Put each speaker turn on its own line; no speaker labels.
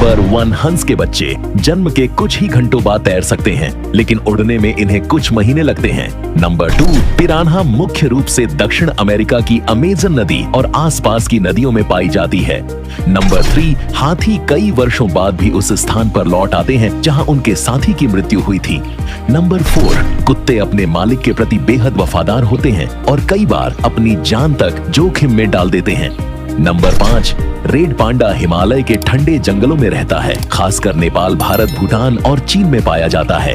Number 1, हंस के बच्चे जन्म के कुछ ही घंटों बाद तैर सकते हैं, लेकिन उड़ने में इन्हें कुछ महीने लगते हैं। नंबर 2, पिरान्हा मुख्य रूप से दक्षिण अमेरिका की अमेजन नदी और आसपास की नदियों में पाई जाती है। नंबर 3, हाथी कई वर्षों बाद भी उस स्थान पर लौट आते हैं जहां उनके साथी की मृत्यु हुई थी। नंबर 4, कुत्ते अपने मालिक के प्रति बेहद वफादार होते हैं और कई बार अपनी जान तक जोखिम में डाल देते हैं। नंबर 5, रेड पांडा हिमालय के ठंडे जंगलों में रहता है, खासकर नेपाल, भारत, भूटान और चीन में पाया जाता है।